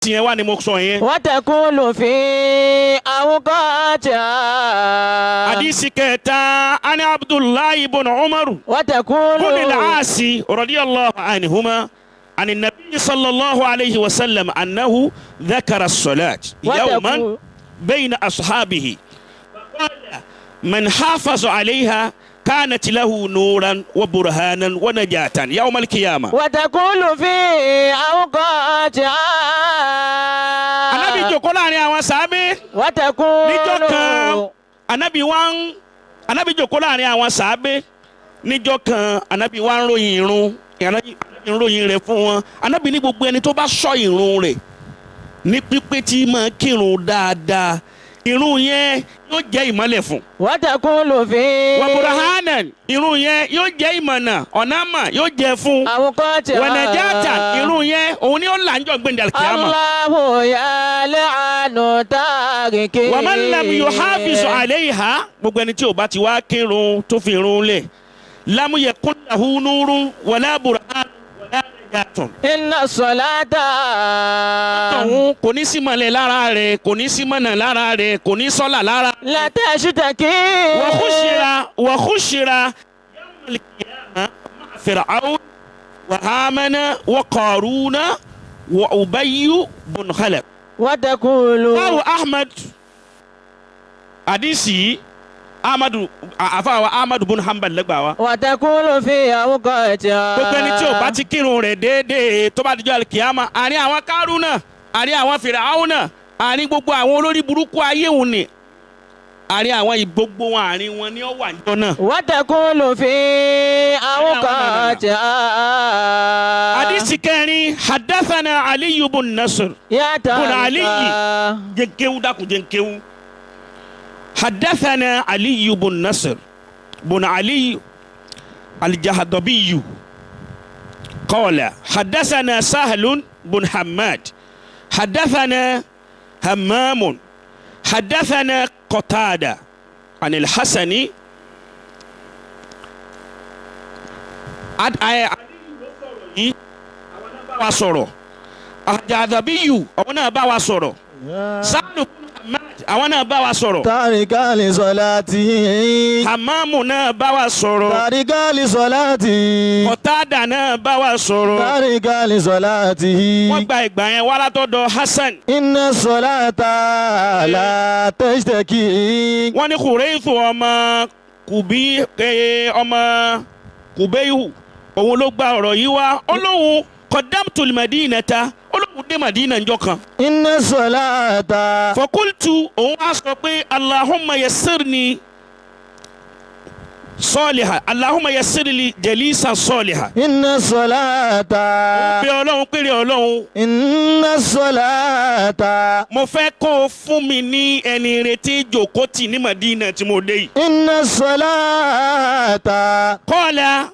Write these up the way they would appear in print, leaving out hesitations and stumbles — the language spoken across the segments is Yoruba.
tiẹ̀ wá ni mo sọ yẹn. وتكون في أوقاتها. Hadisi kẹta ani Abdullahi ibn Umar وتكون ibn al-As radiyallahu anhuma عن النبي صلى الله عليه وسلم أنه ذكر الصلاة يوما بين أصحابه فقال من حافظ عليها كانت له نورا وبرهانا ونجاة يوم القيامة. وتكون في أوقاتها. Ànábì jókòó láàrin àwọn sàábé. وتكون Níjọ́ kan Ànábì jókòó láàrin àwọn sàábé. Níjọ́ kan Ànábì wá ń ròyìn irun. Ànábì ń ròyìn rẹ̀ fún wọn. Ànábì ní gbogbo ẹni tó bá ṣọ́ irun rẹ̀ ní pípé tí máa kírun dáadáa. Irun yẹn yóò jẹ́ ìmọ́lẹ̀ fún. وتكون في Wa burhanan, irun yẹn yóò jẹ́ ìmọ̀nà ọ̀nàmà yóò jẹ́ fún. أوقاتها. Wa najatan, irun yẹn òun ni ó là ń jọ gbẹ̀ndẹ̀ al-qiyama. الله يلعن تاركي. Wa man lam yuhafiz alayha, gbogbo ẹni tí ó bá ti wá kírun tó fi irun lẹ̀. Lam yakun lahu nurun wala burhan wala najatun. إن الصلاة. Tọ̀hún kò ní sí mọ̀lẹ̀ lára rẹ̀, kò ní sí mọ̀nà lára rẹ̀, kò ní sọ́là lára. لا تشتكي. وخشر يوم القيامة مع فرعون وهامان وقارون وأبي بن خلف. وتقول. رواه أحمد حديثي Ahmad bun Hanbal lẹ́gbàá wa. وتقول في أوقاتها. Gbogbo ẹni tí ó bá ti kírun rẹ̀ déédéé tó bá dijọ́ alikiyama àárín àwọn Kárúnà àárín àwọn Fìràáúnà àárín gbogbo àwọn olórí burúkú ayé òun ni àárín àwọn gbogbo wọn àárín wọn ni ó wà níjọ́ náà. وتقول في أوقاتها. Hadisi kẹrin hadathana Aliyu bun Nasr يا bun Aliyi تاركا. jẹnkewu dákun jẹnkewu. حدثنا علي بن نصر بن علي الجهضبي قال حدثنا سهل بن حماد حدثنا همام حدثنا قتادة عن الحسن الجهضبي أونا باوا سورو سهل بن حماد àwọn náà bá wa sọ̀rọ̀. Tàríkà lè sọ̀láàtì. Hamamu náà bá wa sọ̀rọ̀. Tàríkà lè sọ̀láàtì. Qatada náà bá wa sọ̀rọ̀. Tàríkà lè sọ̀láàtì. Wọ́n gba ìgbà yẹn wá látọ̀dọ̀ Hasan. Inna sọ̀láàtà la tashtaki. Wọ́n ní Khuraythu ọmọ Kubayhu òun ló gba ọ̀rọ̀ yìí wá. Olóhùn qaddamtul Madinata olóhùn dé Madina njọ́ kan. Inna sọ̀láàtà. Fakultu òun á sọ pé Allahumma yassirni saliha Allahumma yassirli jalisa saliha. Inna sọ̀láàtà. Bí Ọlọ́run péré Ọlọ́run. Inna sọ̀láàtà. Mo fẹ́ kó o fún mi ní ẹni retí jòkótì ní Madina tí mo dé yìí. Inna sọ̀láàtà. Qala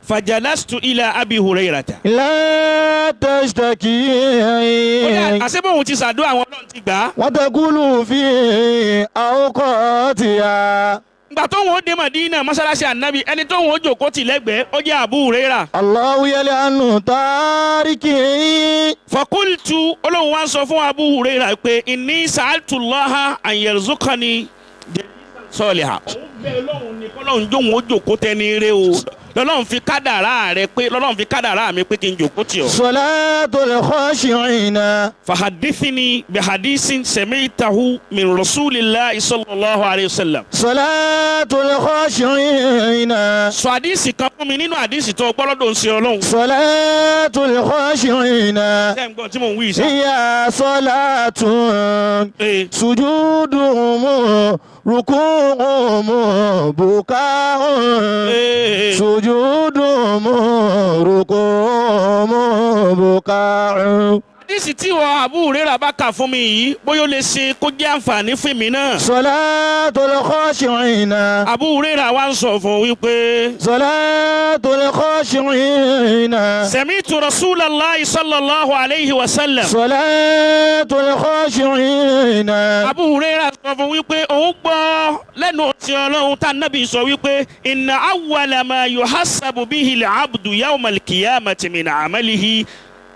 fajalastu ila Abi Hurayrata. La tashtaki. Àṣebóhun ti ṣàdúrà àwọn Ọlọ́run ti gbà á. Watakulu fi awqatiha. Ìgbà tó wọn ó dé Madina mọ́sálásí ànábì ẹni tó wọn ó jòkótì lẹ́gbẹ̀ẹ́ ó jẹ́ Abu Hurayra. Allahu yal'anu tariki. Fakultu Ọlọ́run wá ń sọ fún Abu Hurayra pé inni sa'altullaha an yarzuqani jalisan saliha. Òun bẹ́ẹ̀ Ọlọ́run ní kọ́lọ́run jóun ó jòkótẹ́ ní eré o. Lọ́lọ́run fi kádàrá mi pé kí n jòkótì ọ. Salatul khashi'ina. فحدثني بحديث سمعته من رسول الله صلى الله عليه وسلم. Salatul khashi'ina. Sọ àdìsí kan fún mi nínú àdìsí tó gbọ́dọ̀ ń ṣe Ọlọ́run. Salatul khashi'ina. Ṣé ń gbọ́ tí mò ń wí sá? Hiya salatun. Ee. Sujudum ruku'um buka'un. Ee. Sujudum ruku'um buka'un. Àdìsí tí wọ́n Abu Hurairah bá kà fún mi yìí bóyá ó lè ṣe kó jẹ́ àǹfààní fún mi náà. Salatul khashi'ina. Abu Hurairah wá ń sọ fún wípé. Salatul khashi'ina. Sami'tu Rasulallahi sallallahu alayhi wa sallam. Salatul khashi'ina. Abu Hurairah sọ fún wípé òun gbọ́ lẹ́nu ti Ọlọ́run tá nábì sọ wípé inna awwala ma yuhassabu bihi al-abdu yawma al-qiyamati min amalihi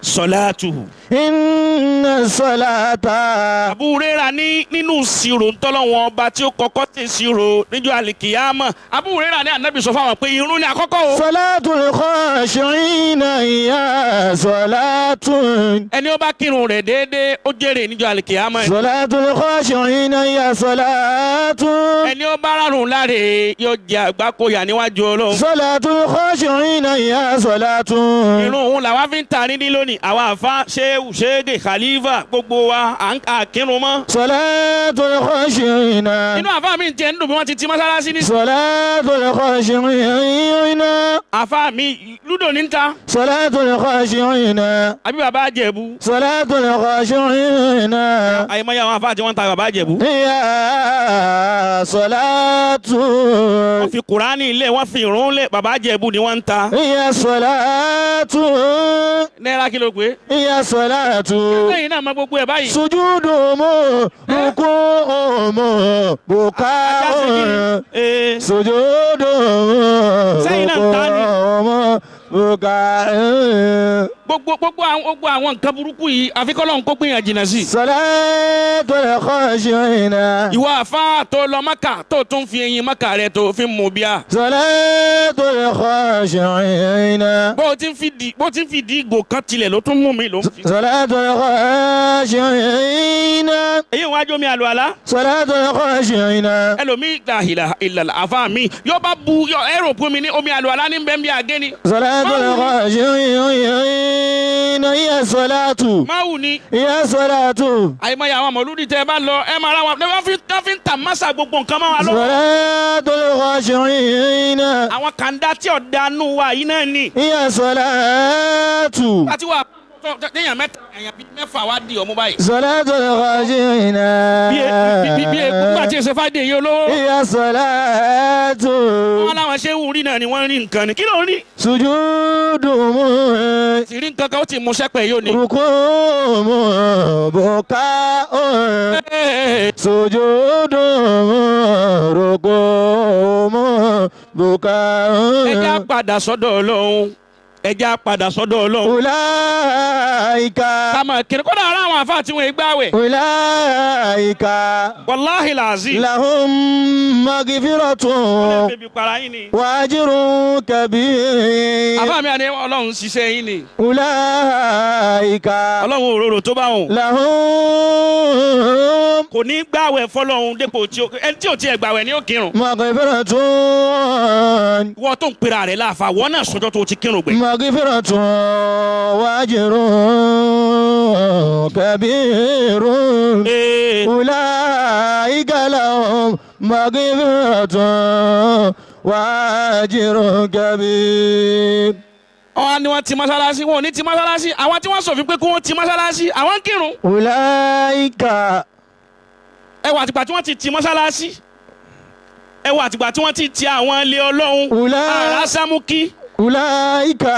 salatuhu. inna salata. Abu Hurairah ní nínú ìṣirò ntọ́lọ́wọ́n ọba tí ó kọ́kọ́ ti ṣirò níjọ́ àlìkìyámà. Abu Hurairah ní ànábì sọ fáwọn pé irun ni àkọ́kọ́ o. salatul khashi'ina hiya salatun. Ẹni ó bá kírun rẹ̀ déédéé ó jèrè níjọ́ àlìkìyámà. salatul khashi'ina hiya salatun. Ẹni ó bá rárùn láre yóò jẹ àgbákòyà níwájú Ọlọ́run. salatul khashi'ina hiya salatun. Irun òun làwa fi ń tàrí ní lónìí àwa àfa ṣéwù ṣéègè khalifa gbogbo wa à ń kírun mọ́. salatul khashi'ina. Inú àfa mi jẹ́ ń dùn bí wọ́n ti mọ́sálásí ní. salatul khashi'ina. Àfa mi lúdò ní ta. salatul khashi'ina. Àbí bàbá Àjẹ̀bú. salatul khashi'ina. Àyèmọ́ yà wọn àfa àti wọn ta bàbá Àjẹ̀bú. hiya salatun. Wọ́n fi Kùránì ilé wọ́n fi ìrun lé bàbá Àjẹ̀bú ni wọ́n ń ta. hiya salatun. Náírà kí ló pé. hiya salatun. Lẹ́yìn náà mọ gbogbo ẹ̀ báyìí. sujudu mu ruku'u mu buka'u. sujudu mu Sẹ́yìn náà ń ta ni. ruku'u mu buka'u. Gbogbo àwọn nǹkan burúkú yìí àfikọ́lọ́ ń kó pín yàn jìnnà sí. salatul khashi'ina. Ìwọ àfa tó lọ Mákà tó tún fi eyín Mákà rẹ tó fi mú bíà. salatul khashi'ina. Bó ti ń fi di ìgò kan tilẹ̀ ló tún mú mi ló ń fi. salatul khashi'ina. Èyí wọ́n á jó mi àlùwàlá. salatul khashi'ina. Ẹlòmíì la ilaha illallah àfa mi yóò bá bu ẹrò pé mi ní omi àlùwàlá ní bẹ́ẹ̀ bí agé ni. salatul khashi'ina. hiya salatu. Máwù ni. hiya salatu. Àìmọye àwọn mọ̀lúdì tẹ́ ẹ bá lọ ẹ máa ra wọn wọ́n fi ń tà mọ́sà gbogbo nǹkan mọ́ wa lọ́wọ́. salatul khashi'ina. Àwọn kàńdá tí ọ̀dánù wa yìí náà ni. hiya salatu. Àti wà téèyàn mẹ́ta èèyàn bíi mẹ́fà wá di ọmú báyìí. salatul khashi'ina. Bí nígbà tí èsè fàdé yìí olówó. hiya salatu. Wọ́n láwọn ṣé wù rí náà ni wọ́n rí nǹkan ni. Kí ló ń rí? sujudu mu. Sì rí nǹkan kan ó ti mú sẹ́pẹ̀ yóò ní. ruku'u mu buka'u. sujudu mu ruku'u mu buka'u. Ẹ já padà sọ́dọ̀ Ọlọ́run. Ẹ já padà sọ́dọ̀ Ọlọ́run. ulaika. Ká máa kiri kódà ara àwọn àfa tí wọ́n gbààwẹ̀. ulaika. Wàláhì làzí. lahum maghfiratun. Bébí para yín ni. wa ajrun kabir. Àfa mi àní Ọlọ́run ṣiṣẹ́ yín ni. ulaika. Ọlọ́run òróró tó bá wọn. lahum Kò ní gbààwẹ̀ fọlọ́run dépò ẹni tí ò tiẹ̀ gbààwẹ̀ ni ó kírun. maghfiratun. Wọ́n tó ń pera rẹ̀ láàfà wọ́n náà sọjọ́ tó ti kírun gbẹ̀. maghfiratun wa ajrun kabirun. ulaika lahum maghfiratun wa ajrun kabir. Wọ́n ní wọ́n ti mọ́sálásí wọn ò ní ti mọ́sálásí àwọn tí wọ́n sọ̀fin pé kí wọ́n ti mọ́sálásí àwọn ń kírun. ulaika. Ẹ wà àtìgbà tí wọ́n ti mọ́sálásí. Ẹ wà àtìgbà tí wọ́n ti àwọn ilé Ọlọ́run. Àrà Sámúkí. ulaika.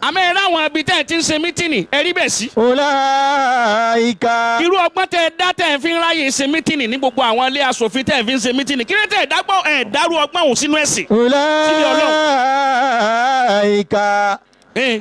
Àmọ́ ẹ ráwọn ibi tẹ́ ẹ ti ń ṣe mítìnì ẹ rí bẹ̀ sí. ulaika. Irú ọgbọ́n tẹ́ ẹ dá tẹ́ ẹ fi ń ráyè ṣe mítìnì ní gbogbo àwọn ilé aṣòfin tẹ́ ẹ fi ń ṣe mítìnì kí ló tẹ́ ẹ dárú ọgbọ́n òun sínú ẹ̀sìn. ulaika.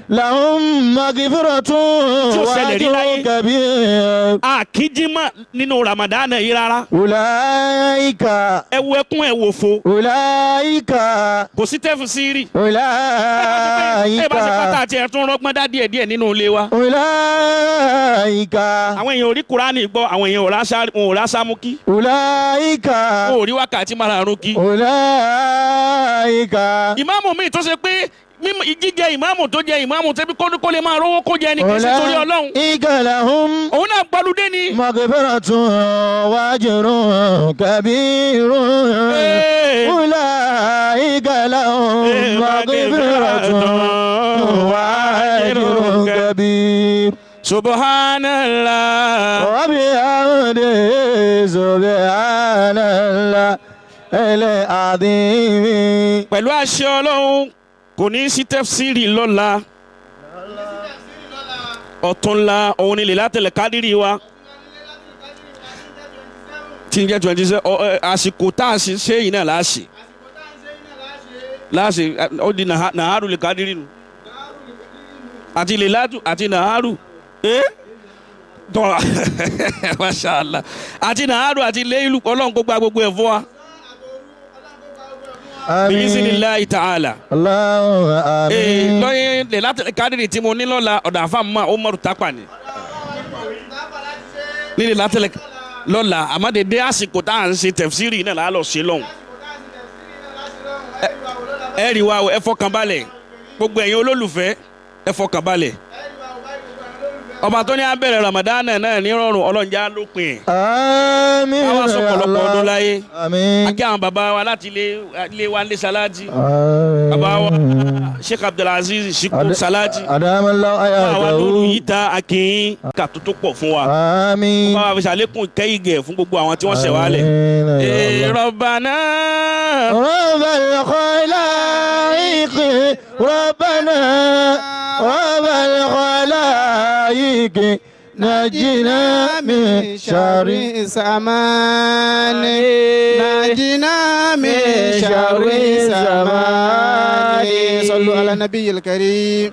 lahum maghfiratun wa ajrun kabir. Àkíjímọ̀ nínú Ramadana yìí rárá. ulaika. Ẹ wo ẹkún ẹ wò fo. ulaika. Kò sí tẹ́fù síírì. ulaika. Ẹ bá ṣe pátá àti ẹ̀tún rọ́gbọ́n dá díẹ̀ nínú ilé wa. ulaika. Àwọn èèyàn ò rí Kùránì gbọ́ àwọn èèyàn ò rá Sámúkí. ulaika. Wọn ò rí wákàtí márùn-ún kí. ulaika. Ìmáàmù mi tó ṣe pé jíjẹ ìmáàmù tó jẹ ìmáàmù tẹ́bí kó lè máa rówó kó jẹ ní kí n ṣe torí Ọlọ́run. ulaika lahum Òun náà gbọ́lúdé ni. maghfiratun wa ajrun kabirun. ulaika lahum maghfiratun wa ajrun kabir. Subhanallah. wa bihamdihi subhanallah al-azim. Pẹ̀lú àṣẹ Ọlọ́run kò ní sí tafsiri lọ́la. Ọ̀túnla òun ni Lailatul Qadri wa. Tí ń jẹ́ 27 àsìkò tá a ṣe yìí náà láàṣì. Láàṣì ó di Naharul Qadri nù. àti lèlátù àti nàárù tọ́ Masha Allah àti nàárù àti léìlú ọlọ́run kó gba gbogbo ẹ̀ fún wa bi'iznillahi ta'ala. Allahumma àmín. lọ́yìn lèlátù kádìrì tí mo ní lọ́la ọ̀dà àfàmà Umaru Tapa ni ní lèlátù lọ́la àmọ́dédé àsìkò tá à ń ṣe tẹ̀fsírì náà lálọ́ ṣe lọ́hùn ẹ rí wa ẹ fọkànbalẹ̀ gbogbo ẹ̀yin olólùfẹ́ ẹ fọkànbalẹ̀ ọba tó ní abẹ́rẹ́ Ramadan náà ní rọrùn ọlọ́njà lópin Àmín. àwọn sọ̀pọ̀lọpọ̀ ọdún láyé Àmín. akí àwọn bàbá wa láti ilé wa ní Salati bàbá wa Sheikh Abdulaziz Shiku Salati Adamallahu bàbá wa ayatahu. lóru yìí ta akínyìn ká tó tó pọ̀ fún wa Àmín. bàbá wa fi ṣàlékún kẹ́yìgẹ̀ fún gbogbo àwọn tí wọ́n ṣẹ̀ wálẹ̀ Rabbana رب الخلائق ربنا رب الخلائق نجنا من شر زمان نجنا من شر زمان صلوا على النبي الكريم